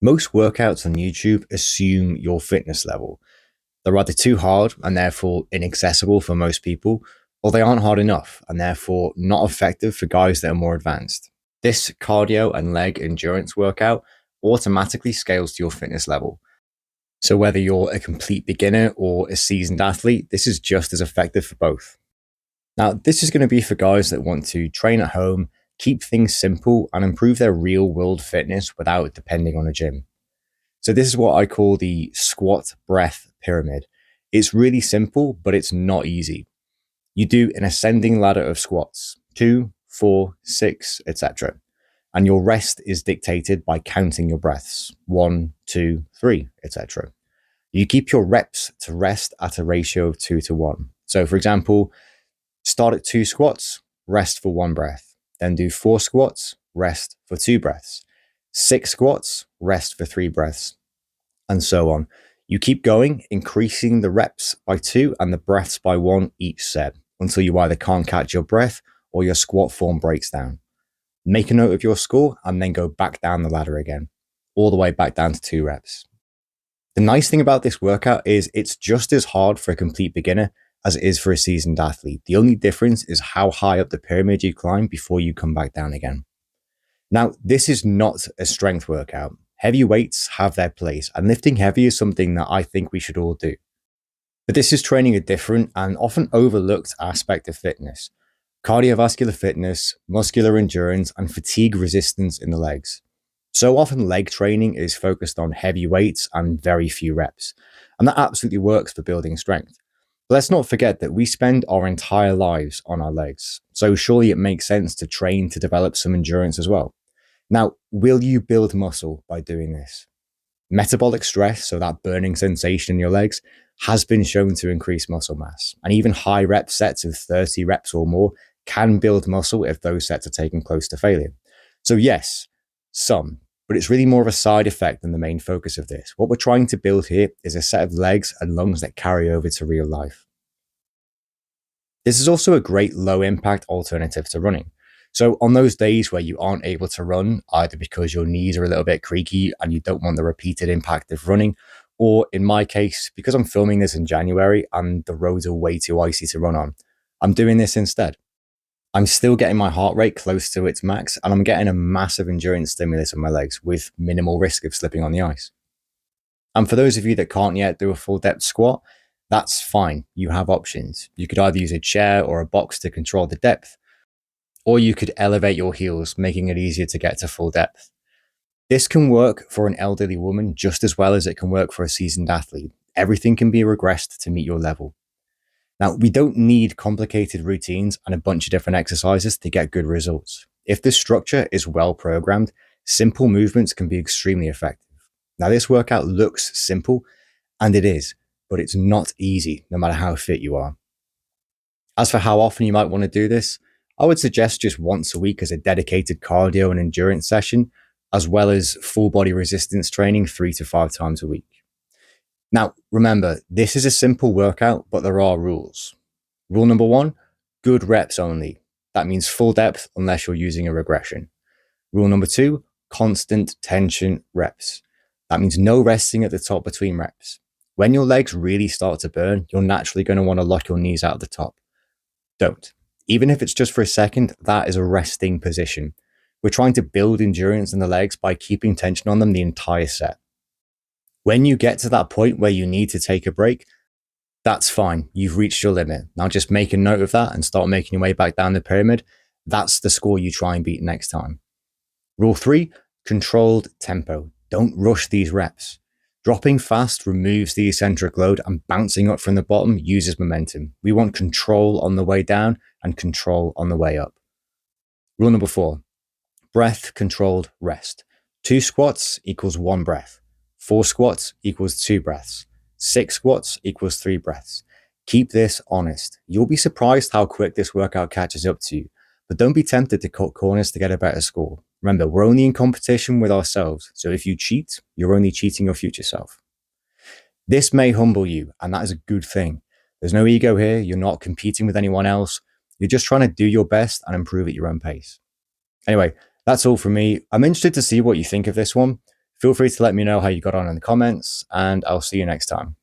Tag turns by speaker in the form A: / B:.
A: Most workouts on YouTube assume your fitness level. They're either too hard and therefore inaccessible for most people, or they aren't hard enough and therefore not effective for guys that are more advanced. This cardio and leg endurance workout automatically scales to your fitness level. So whether you're a complete beginner or a seasoned athlete, this is just as effective for both. Now, this is going to be for guys that want to train at home, keep things simple, and improve their real world fitness without depending on a gym. So this is what I call the squat breath pyramid. It's really simple, but it's not easy. You do an ascending ladder of squats, 2, 4, 6, etc. And your rest is dictated by counting your breaths, 1, 2, 3, etc. You keep your reps to rest at a ratio of 2 to 1. So for example, start at 2 squats, rest for 1 breath. Then do 4 squats, rest for 2 breaths. 6 squats, rest for 3 breaths, and so on. You keep going, increasing the reps by 2 and the breaths by 1 each set until you either can't catch your breath or your squat form breaks down. Make a note of your score and then go back down the ladder again, all the way back down to 2 reps. The nice thing about this workout is it's just as hard for a complete beginner as it is for a seasoned athlete. The only difference is how high up the pyramid you climb before you come back down again. Now, this is not a strength workout. Heavy weights have their place, and lifting heavy is something that I think we should all do. But this is training a different and often overlooked aspect of fitness: cardiovascular fitness, muscular endurance, and fatigue resistance in the legs. So often leg training is focused on heavy weights and very few reps, and that absolutely works for building strength. But let's not forget that we spend our entire lives on our legs, so surely it makes sense to train to develop some endurance as well. Now, will you build muscle by doing this? Metabolic stress, so that burning sensation in your legs, has been shown to increase muscle mass, and even high rep sets of 30 reps or more can build muscle if those sets are taken close to failure. So yes, some, but it's really more of a side effect than the main focus of this. What we're trying to build here is a set of legs and lungs that carry over to real life. This is also a great low impact alternative to running. So on those days where you aren't able to run, either because your knees are a little bit creaky and you don't want the repeated impact of running, or in my case, because I'm filming this in January and the roads are way too icy to run on, I'm doing this instead. I'm still getting my heart rate close to its max, and I'm getting a massive endurance stimulus on my legs with minimal risk of slipping on the ice. And for those of you that can't yet do a full depth squat, that's fine. You have options. You could either use a chair or a box to control the depth, or you could elevate your heels, making it easier to get to full depth. This can work for an elderly woman just as well as it can work for a seasoned athlete. Everything can be regressed to meet your level. Now, we don't need complicated routines and a bunch of different exercises to get good results. If the structure is well programmed, simple movements can be extremely effective. Now, this workout looks simple, and it is, but it's not easy, no matter how fit you are. As for how often you might want to do this, I would suggest just once a week as a dedicated cardio and endurance session, as well as full body resistance training 3 to 5 times a week. Now, remember, this is a simple workout, but there are rules. Rule number 1, good reps only. That means full depth unless you're using a regression. Rule number 2, constant tension reps. That means no resting at the top between reps. When your legs really start to burn, you're naturally going to want to lock your knees out at the top. Don't. Even if it's just for a second, that is a resting position. We're trying to build endurance in the legs by keeping tension on them the entire set. When you get to that point where you need to take a break, that's fine. You've reached your limit. Now just make a note of that and start making your way back down the pyramid. That's the score you try and beat next time. Rule 3, controlled tempo. Don't rush these reps. Dropping fast removes the eccentric load, and bouncing up from the bottom uses momentum. We want control on the way down and control on the way up. Rule number 4, breath controlled rest. 2 squats equals 1 breath. 4 squats equals 2 breaths. 6 squats equals 3 breaths. Keep this honest. You'll be surprised how quick this workout catches up to you, but don't be tempted to cut corners to get a better score. Remember, we're only in competition with ourselves, so if you cheat, you're only cheating your future self. This may humble you, and that is a good thing. There's no ego here. You're not competing with anyone else. You're just trying to do your best and improve at your own pace. Anyway, that's all from me. I'm interested to see what you think of this one. Feel free to let me know how you got on in the comments, and I'll see you next time.